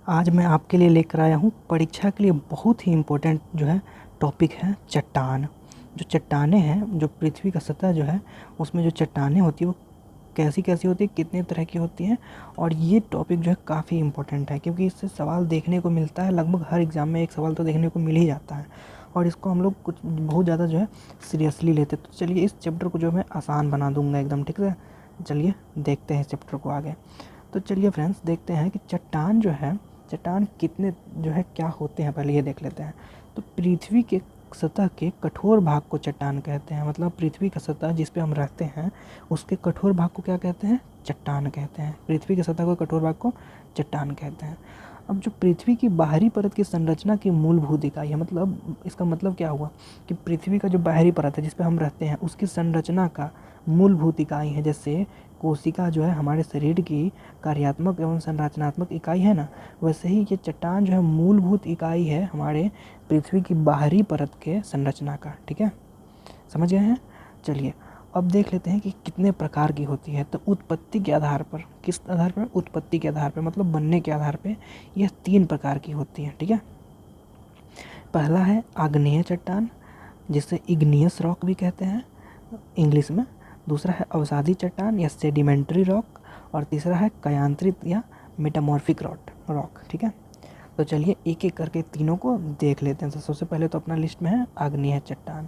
आज मैं आपके लिए लेकर आया हूँ परीक्षा के लिए बहुत ही इम्पोर्टेंट जो है टॉपिक है चट्टान। जो चट्टानें हैं, जो पृथ्वी का सतह जो है उसमें जो चट्टानें होती हैं वो कैसी-कैसी होती है, कितने तरह की होती हैं। और ये टॉपिक जो है काफ़ी इम्पोर्टेंट है क्योंकि इससे सवाल देखने को मिलता है। लगभग हर एग्ज़ाम में एक सवाल तो देखने को मिल ही जाता है और इसको हम लोग कुछ बहुत ज़्यादा जो है सीरियसली लेते हैं। तो चलिए इस चैप्टर को जो मैं आसान बना दूँगा एकदम, ठीक है। चलिए देखते हैं इस चैप्टर को आगे। तो चलिए फ्रेंड्स देखते हैं कि चट्टान जो है, चट्टान कितने जो है क्या होते हैं, पहले ये देख लेते हैं। तो पृथ्वी के सतह के कठोर भाग को चट्टान कहते हैं। मतलब पृथ्वी का सतह जिस पे हम रहते हैं उसके कठोर भाग को क्या कहते हैं? चट्टान कहते हैं। पृथ्वी के सतह को कठोर भाग को चट्टान कहते हैं। अब जो पृथ्वी की बाहरी परत की संरचना की मूलभूत इकाई है, मतलब इसका मतलब क्या हुआ कि पृथ्वी का जो बाहरी परत है जिस पे हम रहते हैं उसकी संरचना का मूलभूत इकाई है। जैसे कोशिका जो है हमारे शरीर की कार्यात्मक एवं संरचनात्मक इकाई है ना, वैसे ही ये चट्टान जो है मूलभूत इकाई है हमारे पृथ्वी की बाहरी परत के संरचना का। ठीक है, समझ गए हैं। चलिए अब देख लेते हैं कि कितने प्रकार की होती है। तो उत्पत्ति के आधार पर, किस आधार पर? उत्पत्ति के आधार पर, मतलब बनने के आधार पर यह 3 प्रकार की होती है। ठीक है, पहला है आग्नेय चट्टान जिसे इग्नियस रॉक भी कहते हैं इंग्लिश में। दूसरा है अवसादी चट्टान या सेडिमेंट्री रॉक, और तीसरा है कयांत्रित या मेटामॉर्फिक रॉक। ठीक है, तो चलिए एक एक करके तीनों को देख लेते हैं। तो सबसे पहले तो अपना लिस्ट में है आग्नेय चट्टान।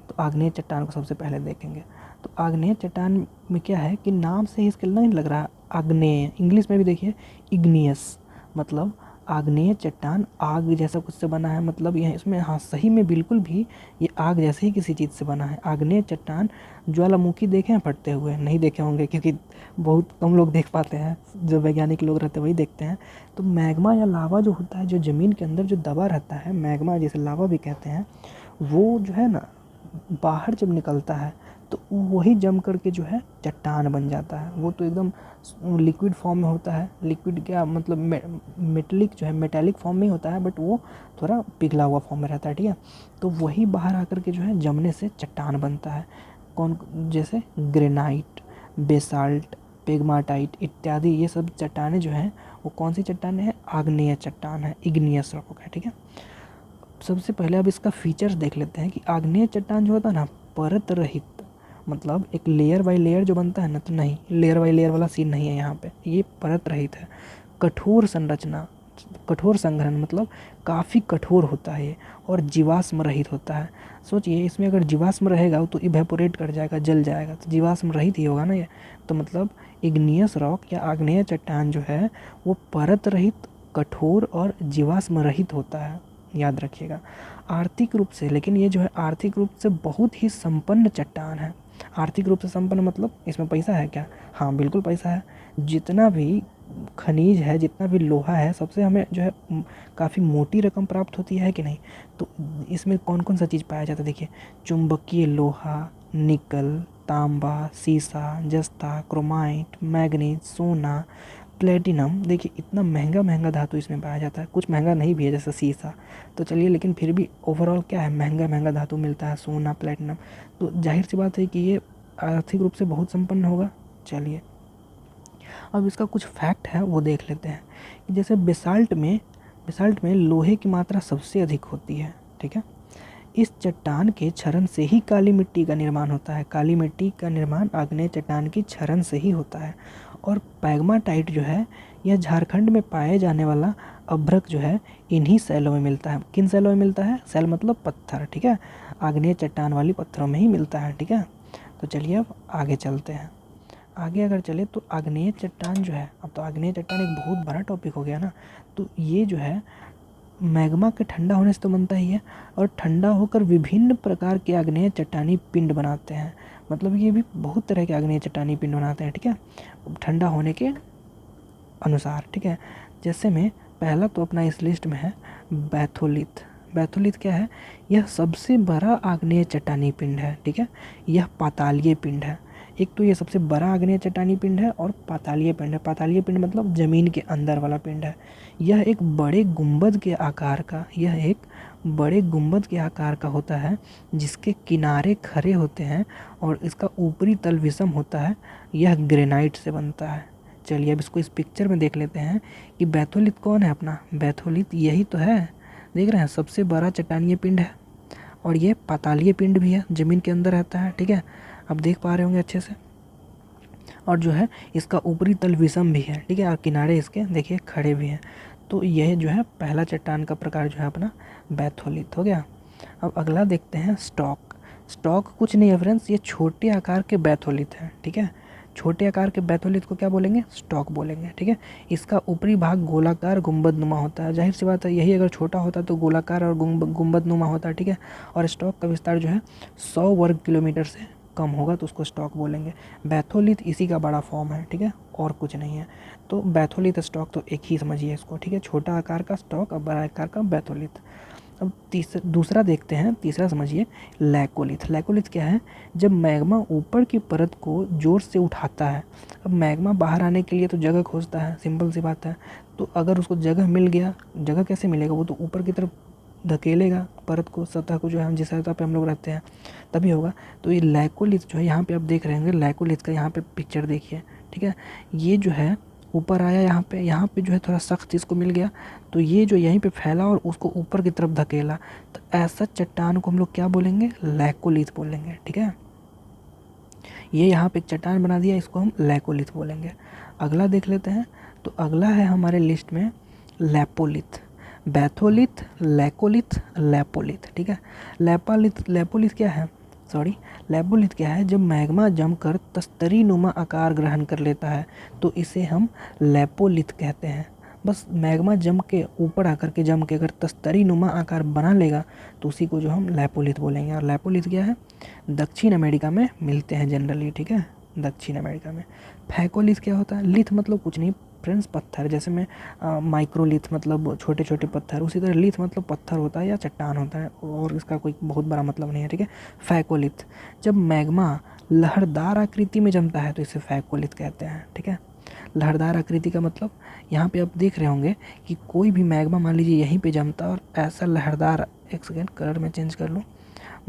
तो आग्नेय चट्टान को सबसे पहले देखेंगे। तो आग्नेय चट्टान में क्या है कि नाम से ही इसके नहीं लग रहा आग्नेय, इंग्लिश में भी देखिए इग्नियस, मतलब आग्नेय चट्टान आग जैसा कुछ से बना है। मतलब यह इसमें हाँ सही में बिल्कुल भी ये आग जैसे ही किसी चीज़ से बना है। आग्नेय चट्टान ज्वालामुखी देखे हैं फटते हुए? नहीं देखे होंगे क्योंकि बहुत कम लोग देख पाते हैं, जो वैज्ञानिक लोग रहते हैं वही देखते हैं। तो मैग्मा या लावा जो होता है, जो ज़मीन के अंदर जो दबा रहता है, मैग्मा जिसे लावा भी कहते हैं, वो जो है ना बाहर जब निकलता है तो वही जम करके जो है चट्टान बन जाता है। वो तो एकदम लिक्विड फॉर्म में होता है। लिक्विड क्या मतलब मेटेलिक जो है मेटेलिक फॉर्म में ही होता है, बट वो थोड़ा पिघला हुआ फॉर्म में रहता है। ठीक है, तो वही बाहर आकर के जो है जमने से चट्टान बनता है। कौन? जैसे ग्रेनाइट, बेसाल्ट, पेग्माटाइट इत्यादि, ये सब चट्टानें जो हैं वो कौन सी चट्टानें हैं? आग्नेय चट्टान है, इग्नियस रॉक है। ठीक है, सबसे पहले अब इसका फीचर्स देख लेते हैं कि आग्नेय चट्टान जो होता है ना परत रहित, मतलब एक लेयर बाय लेयर जो बनता है ना, तो नहीं, लेयर बाय लेयर वाला सीन नहीं है यहाँ पे, ये परत रहित है। कठोर संरचना, कठोर संघनन, मतलब काफ़ी कठोर होता है ये, और जीवाश्म रहित होता है। सोचिए इसमें अगर जीवाश्म रहेगा तो इवेपोरेट कर जाएगा, जल जाएगा, तो जीवाश्म रहित ही होगा ना ये। तो मतलब इग्नियस रॉक या आग्नेय चट्टान जो है वो परत रहित, कठोर और जीवाश्म रहित होता है, याद रखिएगा। आर्थिक रूप से, लेकिन ये जो है आर्थिक रूप से बहुत ही संपन्न चट्टान है। आर्थिक रूप से संपन्न मतलब इसमें पैसा है क्या? हाँ बिल्कुल पैसा है। जितना भी खनिज है, जितना भी लोहा है, सबसे हमें जो है काफ़ी मोटी रकम प्राप्त होती है कि नहीं? तो इसमें कौन कौन सा चीज़ पाया जाता है? देखिए, चुंबकीय लोहा, निकल, तांबा, सीसा, जस्ता, क्रोमाइट, मैग्नीज, सोना, प्लेटिनम। देखिए इतना महंगा महंगा धातु इसमें पाया जाता है। कुछ महंगा नहीं भी है जैसे सीसा, तो चलिए, लेकिन फिर भी ओवरऑल क्या है, महंगा महंगा धातु मिलता है, सोना, प्लेटिनम। तो जाहिर सी बात है कि ये आर्थिक रूप से बहुत संपन्न होगा। चलिए अब इसका कुछ फैक्ट है वो देख लेते हैं कि जैसे बेसाल्ट में लोहे की मात्रा सबसे अधिक होती है। ठीक है, इस चट्टान के क्षरण से ही काली मिट्टी का निर्माण होता है। काली मिट्टी का निर्माण आग्नेय चट्टान की क्षरण से ही होता है। और पैग्माटाइट जो है यह झारखंड में पाए जाने वाला अभ्रक जो है इन्हीं सैलों में मिलता है। किन सैलों में मिलता है? सैल मतलब पत्थर। ठीक है, आग्नेय चट्टान वाली पत्थरों में ही मिलता है। ठीक है, तो चलिए अब आगे चलते हैं। आगे अगर चले तो आग्नेय चट्टान जो है, अब तो आग्नेय चट्टान एक बहुत बड़ा टॉपिक हो गया ना। तो ये जो है मैग्मा के ठंडा होने से तो बनता ही है, और ठंडा होकर विभिन्न प्रकार के आग्नेय चट्टानी पिंड बनाते हैं। मतलब ये भी बहुत तरह के आग्नेय चट्टानी पिंड बनाते हैं। ठीक है, ठंडा होने के अनुसार। ठीक है, जैसे में पहला तो अपना इस लिस्ट में है बैथोलिथ। बैथोलिथ क्या है? यह सबसे बड़ा आग्नेय चट्टानी पिंड है। ठीक है, यह पातालीय पिंड है। एक तो ये सबसे बड़ा आग्नेय चट्टानी पिंड है और पातालीय पिंड है। पातालीय पिंड मतलब जमीन के अंदर वाला पिंड है। यह एक बड़े गुंबद के आकार का, यह एक बड़े गुंबद के आकार का होता है जिसके किनारे खड़े होते हैं और इसका ऊपरी तल विषम होता है। यह ग्रेनाइट से बनता है। चलिए अब इसको इस पिक्चर में देख लेते हैं कि बैथोलिथ कौन है अपना। बैथोलिथ यही तो है, देख रहे हैं, सबसे बड़ा चट्टानीय पिंड है और ये पातालीय पिंड भी है, ज़मीन के अंदर रहता है। ठीक है, अब देख पा रहे होंगे अच्छे से। और जो है इसका ऊपरी तल विषम भी है। ठीक है, और किनारे इसके देखिए खड़े भी हैं। तो यह जो है पहला चट्टान का प्रकार जो है अपना बैथोलिथ हो गया। अब अगला देखते हैं स्टॉक। स्टॉक कुछ नहीं है फ्रेंड्स, ये छोटे आकार के बैथोलिथ है। ठीक है, छोटे आकार के बैथोलिथ को क्या बोलेंगे, स्टॉक बोलेंगे। ठीक है, इसका ऊपरी भाग गोलाकार गुंबदनुमा होता है। जाहिर सी बात है, यही अगर छोटा होता तो गोलाकार और गुंबदनुमा होता। ठीक है, और स्टॉक का विस्तार जो है 100 वर्ग किलोमीटर से कम होगा तो उसको स्टॉक बोलेंगे। बैथोलिथ इसी का बड़ा फॉर्म है। ठीक है, और कुछ नहीं है। तो बैथोलिथ स्टॉक तो एक ही समझिए इसको। ठीक है, छोटा आकार का स्टॉक और बड़ा आकार का बैथोलिथ। अब दूसरा देखते हैं, तीसरा समझिए लैकोलिथ। लैकोलिथ क्या है, जब मैग्मा ऊपर की परत को जोर से उठाता है। अब मैग्मा बाहर आने के लिए तो जगह खोजता है, सिंपल सी बात है। तो अगर उसको जगह मिल गया, जगह कैसे मिलेगा, वो तो ऊपर की तरफ धकेलेगा परत को, सतह को, जो है हम जिस सतह पे हम लोग रहते हैं तभी होगा। तो ये लैकोलिथ जो है यहाँ पे आप देख रहे होंगे, लैकोलिथ का यहाँ पे पिक्चर देखिए। ठीक है, ये जो है ऊपर आया, यहाँ पे जो है थोड़ा सख्त इसको मिल गया, तो ये जो यहीं पे फैला और उसको ऊपर की तरफ धकेला, तो ऐसा चट्टान को हम लोग क्या बोलेंगे, लैकोलिथ बोलेंगे। ठीक है, ये यहाँ पे एक चट्टान बना दिया, इसको हम लैकोलिथ बोलेंगे। अगला देख लेते हैं, तो अगला है हमारे लिस्ट में लैपोलिथ। Batholith, laccolith, lopolith. ठीक है, लैपोलिथ क्या है, लैपोलिथ क्या है, जब मैग्मा जमकर तस्तरी नुमा आकार ग्रहण कर लेता है तो इसे हम लैपोलिथ कहते हैं। बस मैग्मा जम के ऊपर आकर के जम के अगर तस्तरी नुमा आकार बना लेगा तो उसी को जो हम लैपोलिथ बोलेंगे। और लैपोलिथ क्या है, दक्षिण अमेरिका में मिलते हैं जनरली। ठीक है, दक्षिण अमेरिका में। फैकोलिथ क्या होता है, लिथ मतलब कुछ नहीं फ्रेंड्स, पत्थर। जैसे में माइक्रोलिथ मतलब छोटे छोटे पत्थर, उसी तरह लिथ मतलब पत्थर होता है या चट्टान होता है, और इसका कोई बहुत बड़ा मतलब नहीं है। ठीक है, फैकोलिथ, जब मैग्मा लहरदार आकृति में जमता है तो इसे फैकोलिथ कहते हैं। ठीक है, लहरदार आकृति का मतलब यहाँ पे आप देख रहे होंगे कि कोई भी मैग्मा मान लीजिए यहीं पे जमता और ऐसा लहरदार, एक सेकेंड कलर में चेंज कर लूँ,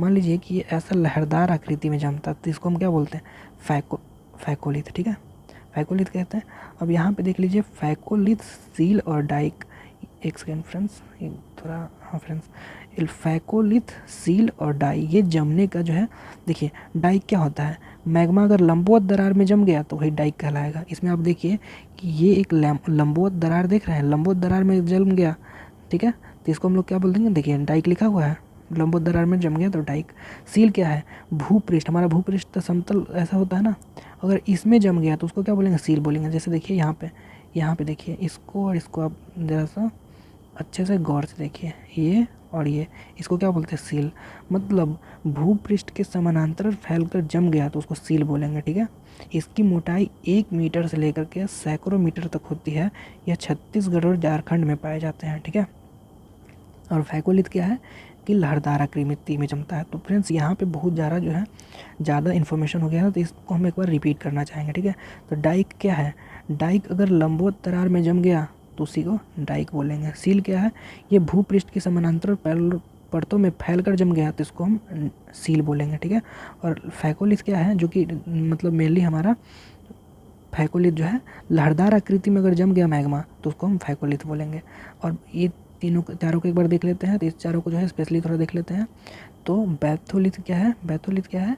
मान लीजिए कि ये ऐसा लहरदार आकृति में जमता तो इसको हम क्या बोलते हैं, फैकोलिथ। ठीक है, फैकोलिथ कहते हैं। अब यहाँ पे देख लीजिए फैकोलिथ, सील और डाइक, एक सेकेंड फ्रेंड्स, ये थोड़ा, हाँ फ्रेंड्स, फैकोलिथ, सील और डाई, ये जमने का जो है, देखिए डाइक क्या होता है, मैग्मा अगर लंबवत दरार में जम गया तो वही डाइक कहलाएगा। इसमें आप देखिए कि ये एक लंबवत दरार देख रहे हैं, लंबवत दरार में जम गया। ठीक है, तो इसको हम लोग क्या बोल देंगे, देखिए डाइक लिखा हुआ है, लंबवत दरार में जम गया तो डाइक। सील क्या है, भूपृष्ठ, हमारा भूपृष्ठ तो समतल ऐसा होता है ना, अगर इसमें जम गया तो उसको क्या बोलेंगे, सील बोलेंगे। जैसे देखिए यहाँ पे देखिए इसको, और इसको आप ज़रा सा अच्छे से गौर से देखिए, ये और ये, इसको क्या बोलते हैं, सील। मतलब भूपृष्ठ के समानांतर फैलकर जम गया तो उसको सील बोलेंगे। ठीक है, इसकी मोटाई 1 मीटर से लेकर के सैकड़ों मीटर तक होती है। यह छत्तीसगढ़ और झारखंड में पाए जाते हैं। ठीक है, और फैकोलिथ क्या है कि लहरदार आकृति में जमता है। तो फ्रेंड्स यहाँ पे बहुत ज़्यादा इन्फॉर्मेशन हो गया है, तो इसको हम एक बार रिपीट करना चाहेंगे। ठीक है, तो डाइक क्या है, डाइक अगर लंबवत दरार में जम गया तो उसी को डाइक बोलेंगे। सील क्या है, ये भूपृष्ठ के समानांतर परतों में फैलकर जम गया तो इसको हम सील बोलेंगे। ठीक है, और फैकोलिथ क्या है, जो कि मतलब मेनली हमारा फैकोलिथ जो है लहरदार आकृति में अगर जम गया मैग्मा तो उसको हम फैकोलिथ बोलेंगे। और ये चारों को एक बार देख लेते हैं, तो इस चारों को जो है स्पेशली थोड़ा देख लेते हैं। तो बैथोलिथ क्या है,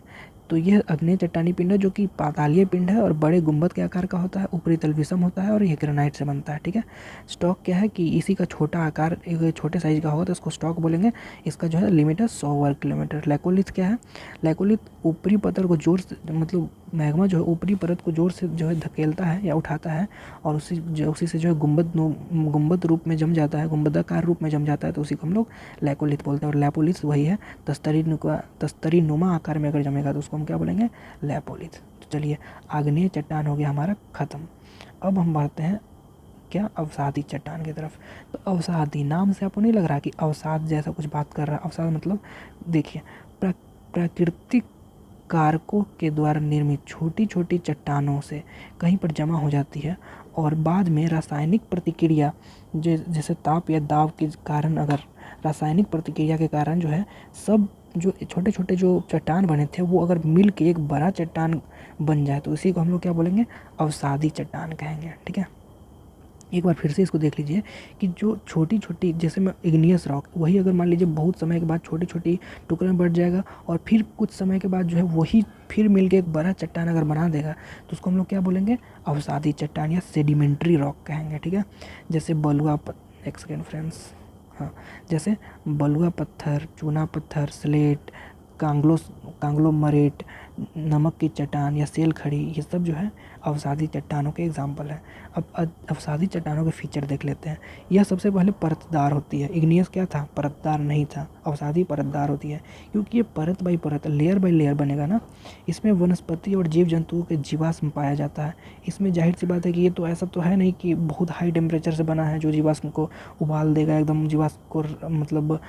तो यह अग्नेय चट्टानी पिंड है जो कि पातालीय पिंड है और बड़े गुंबद के आकार का होता है, ऊपरी तल विषम होता है और यह ग्रेनाइट से बनता है। ठीक है, स्टॉक क्या है कि इसी का छोटा आकार, एक छोटे साइज का होगा तो इसको स्टॉक बोलेंगे। इसका जो है लिमिट है 100 वर्ग किलोमीटर। लैकोलिथ क्या है, लैकोलिथ ऊपरी पत्थर को जोर से, मतलब मैग्मा जो है ऊपरी परत को जोर से जो है धकेलता है या उठाता है और उसी से जो है गुंबद रूप में जम जाता है, गुंबदाकार रूप में जम जाता है, तो उसी को हम लोग लैकोलिथ बोलते हैं। और लैपोलिथ वही है, तस्तरी नुमा आकार में अगर जमेगा तो उसको हम क्या बोलेंगे, लैपोलिथ। तो चलिए, आग्नेय चट्टान हो गया हमारा ख़त्म। अब हम बढ़ते हैं क्या, अवसादी चट्टान की तरफ। तो अवसादी, नाम से आपको नहीं लग रहा कि अवसाद जैसा कुछ बात कर रहा है। अवसाद मतलब देखिए प्राकृतिक कारकों के द्वारा निर्मित छोटी छोटी चट्टानों से कहीं पर जमा हो जाती है और बाद में रासायनिक प्रतिक्रिया, जैसे ताप या दाब के कारण, अगर रासायनिक प्रतिक्रिया के कारण जो है सब जो छोटे छोटे जो चट्टान बने थे वो अगर मिल के एक बड़ा चट्टान बन जाए तो इसी को हम लोग क्या बोलेंगे, अवसादी चट्टान कहेंगे। ठीक है, एक बार फिर से इसको देख लीजिए कि जो छोटी छोटी, जैसे मैं इग्नियस रॉक, वही अगर मान लीजिए बहुत समय के बाद छोटी छोटी टुकड़े में बढ़ जाएगा और फिर कुछ समय के बाद जो है वही फिर मिलके एक बड़ा चट्टान अगर बना देगा तो उसको हम लोग क्या बोलेंगे, अवसादी चट्टान या सेडिमेंट्री रॉक कहेंगे। ठीक है, जैसे बलुआ एक सेकेंड फ्रेंड्स, हाँ, जैसे बलुआ पत्थर, चूना पत्थर, स्लेट, कांग्लोमरेट, नमक की चट्टान या सेल खड़ी, ये सब जो है अवसादी चट्टानों के एग्जाम्पल हैं। अब अवसादी चट्टानों के फीचर देख लेते हैं। यह सबसे पहले परतदार होती है। इग्नियस क्या था, परतदार नहीं था, अवसादी परतदार होती है क्योंकि ये परत बाई परत, लेयर बाई लेयर बनेगा ना। इसमें वनस्पति और जीव जंतुओं के जीवाश्म पाया जाता है। इसमें जाहिर सी बात है कि ये तो ऐसा तो है नहीं कि बहुत हाई टेम्परेचर से बना है जो जीवाश्म को उबाल देगा, एकदम जीवाश्म को मतलब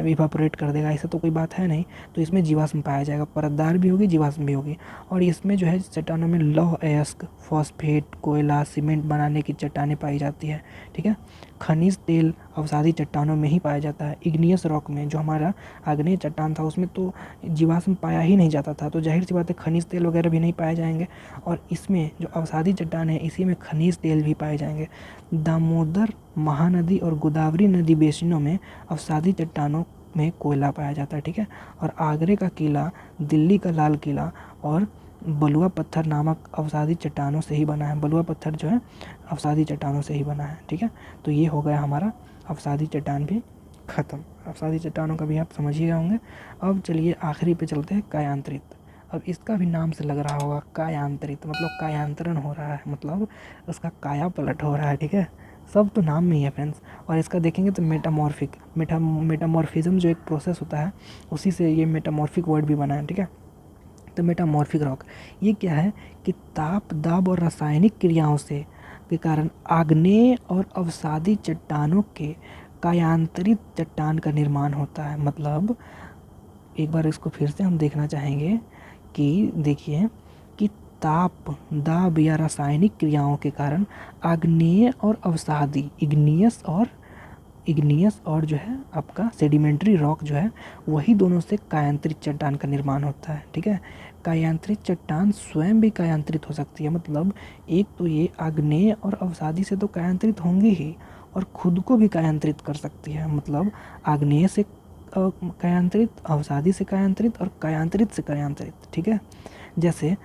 इवापोरेट कर देगा, ऐसा तो कोई बात है नहीं। तो इसमें जीवाश्म पाया जाएगा, परतदार भी होगी, जीवाश्म भी होगी। और इसमें जो है चट्टानों में लौह अयस्क, फॉस्फेट, कोयला, सीमेंट बनाने की चट्टानें पाई जाती है। ठीक है, खनिज तेल अवसादी चट्टानों में ही पाया जाता है। इग्नियस रॉक में जो हमारा आग्नेय चट्टान था उसमें तो जीवाश्म पाया ही नहीं जाता था, तो जाहिर सी बात है खनिज तेल वगैरह भी नहीं पाए जाएंगे। और इसमें जो अवसादी चट्टान है इसी में खनिज तेल भी पाए जाएंगे। दामोदर महानदी और गोदावरी नदी बेसिनों में अवसादी चट्टानों में कोयला पाया जाता है। ठीक है, और आगरे का किला, दिल्ली का लाल किला और बलुआ पत्थर नामक अवसादी चट्टानों से ही बना है। बलुआ पत्थर जो है अवसादी चट्टानों से ही बना है। ठीक है, तो ये हो गया हमारा अवसादी चट्टान भी ख़त्म। अवसादी चट्टानों का भी आप समझ ही गए होंगे। अब चलिए आखिरी पे चलते हैं, कायांतरित। अब इसका भी नाम से लग रहा होगा, कायांतरित मतलब कायांतरण हो रहा है, मतलब उसका काया पलट हो रहा है। ठीक है, सब तो नाम में ही है फ्रेंड्स। और इसका देखेंगे तो मेटामॉर्फिज्म जो एक प्रोसेस होता है उसी से ये मेटामॉर्फिक वर्ड भी बना है। ठीक है, तो मेटामॉर्फिक रॉक ये क्या है कि ताप, दाब और रासायनिक क्रियाओं से के कारण आग्नेय और अवसादी चट्टानों के कायांतरित चट्टान का निर्माण होता है। मतलब एक बार इसको फिर से हम देखना चाहेंगे कि देखिए कि ताप, दाब या रासायनिक क्रियाओं के कारण आग्नेय और अवसादी, इग्नियस और जो है आपका सेडिमेंट्री रॉक जो है वही दोनों से कायांतरित चट्टान का निर्माण होता है। ठीक है, कायांतरित चट्टान स्वयं भी कायांतरित हो सकती है, मतलब एक तो ये आग्नेय और अवसादी से तो कायांतरित होंगी ही और खुद को भी कायांतरित कर सकती है। मतलब आग्नेय से कायांतरित, अवसादी से कायांतरित और कायांतरित से कायांतरित। ठीक है, जैसे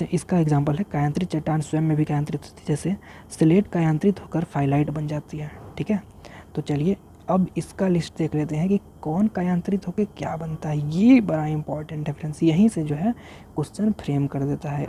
इसका एग्जांपल है, कायांतरित चट्टान स्वयं में भी कायांतरित होती है, जैसे स्लेट कायांतरित होकर फाइलाइट बन जाती है। ठीक है, तो चलिए अब इसका लिस्ट देख लेते हैं कि कौन कायांतरित होकर क्या बनता है। ये बड़ा इंपॉर्टेंट है फ्रेंड्स, यहीं से जो है क्वेश्चन फ्रेम कर देता है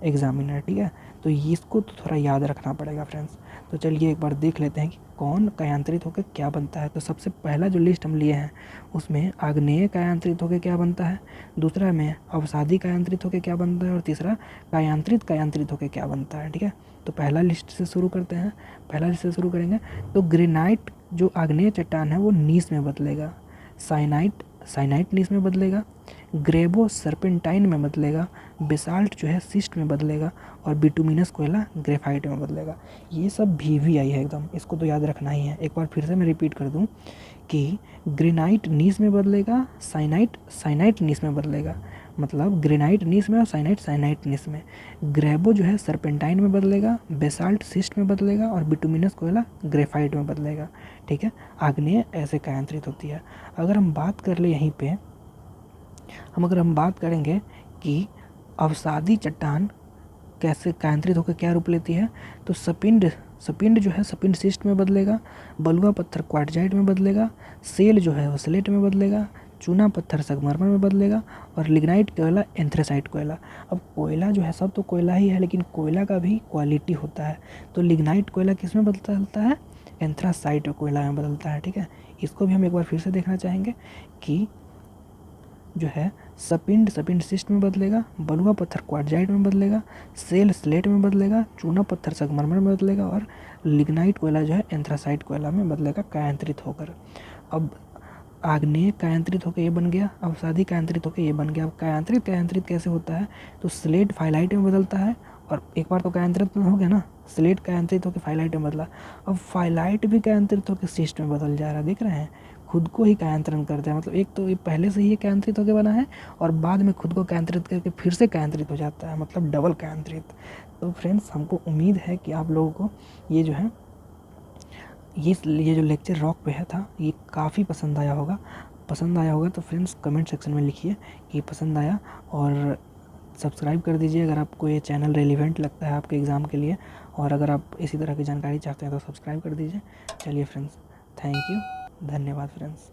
एग्जामिनर। ठीक है, तो इसको तो थोड़ा याद रखना पड़ेगा फ्रेंड्स। तो चलिए एक बार देख लेते हैं कि कौन कायांतरित होकर क्या बनता है। तो सबसे पहला जो लिस्ट हम लिए हैं उसमें आग्नेय कायांतरित होकर क्या बनता है, दूसरा में अवसादी कायांतरित होकर क्या बनता है और तीसरा कायांतरित होकर क्या बनता है। ठीक है, तो पहला लिस्ट से शुरू करते हैं। पहला लिस्ट से शुरू करेंगे तो ग्रेनाइट जो आग्नेय चट्टान है वो नीस में बदलेगा, साइनाइट नीस में बदलेगा, ग्रेबो सर्पेंटाइन में बदलेगा, बेसाल्ट जो है सिस्ट में बदलेगा और बिटुमिनस कोयला ग्रेफाइट में बदलेगा। ये सब VVI है एकदम, इसको तो याद रखना ही है। एक बार फिर से मैं रिपीट कर दूं कि ग्रेनाइट नीस में बदलेगा, साइनाइट नीस में बदलेगा, मतलब ग्रेनाइट नीस में और साइनाइट नीस में। ग्रेबो जो है सर्पेंटाइन में बदलेगा, बेसाल्ट सिस्ट में बदलेगा और बिटुमिनस कोयला ग्रेफाइट में बदलेगा। ठीक है, आग्नेय ऐसे कायांतरित होती है। अगर हम बात कर ले यहीं पे अगर हम बात करेंगे कि अवसादी चट्टान कैसे कायांतरित होकर क्या रूप लेती है, तो सपिंड जो है सपिंड सिस्ट में बदलेगा, बलुआ पत्थर क्वार्टजाइट में बदलेगा, सेल जो है वो स्लेट में बदलेगा, चूना पत्थर संगमरमर में बदलेगा और लिग्नाइट कोयला एंथ्रेसाइट कोयला। अब कोयला जो है सब तो कोयला ही है, लेकिन कोयला का भी क्वालिटी होता है। तो लिग्नाइट कोयला किस में बदलता है, एंथ्रासाइट कोयला में बदलता है। ठीक है, इसको भी हम एक बार फिर से देखना चाहेंगे कि जो है सपिंड सिस्ट में बदलेगा, बलुआ पत्थर क्वार्टजाइट में बदलेगा, सेल स्लेट में बदलेगा, चूना पत्थर संगमरमर में बदलेगा और लिग्नाइट कोयला जो है एंथ्रासाइट कोयला में बदलेगा कायांतरित होकर। अब आग्नेय कायांतरित होकर ये बन गया, अवसादी कायांतरित होकर ये बन गया। अब कायांतरित कैसे होता है, तो स्लेट फाइलाइट में बदलता है और एक बार तो कायांतरित हो गया ना, स्लेट कायांतरित होकर फाइलाइट में बदला, अब फाइलाइट भी कायांतरित होकर सिस्ट में बदल जा रहा है। देख रहे हैं, खुद को ही कायांतरण करता है। मतलब एक तो ये पहले से ही कायांत्रित होकर बना है और बाद में खुद को कायांत्रित करके फिर से कायांत्रित हो जाता है, मतलब डबल कायांत्रित। तो फ्रेंड्स हमको उम्मीद है कि आप लोगों को ये जो है ये जो लेक्चर रॉक पे है था ये काफ़ी पसंद आया होगा। तो फ्रेंड्स कमेंट सेक्शन में लिखिए कि पसंद आया, और सब्सक्राइब कर दीजिए अगर आपको ये चैनल रेलिवेंट लगता है आपके एग्ज़ाम के लिए, और अगर आप इसी तरह की जानकारी चाहते हैं तो सब्सक्राइब कर दीजिए। चलिए फ्रेंड्स, थैंक यू, धन्यवाद फ्रेंड्स।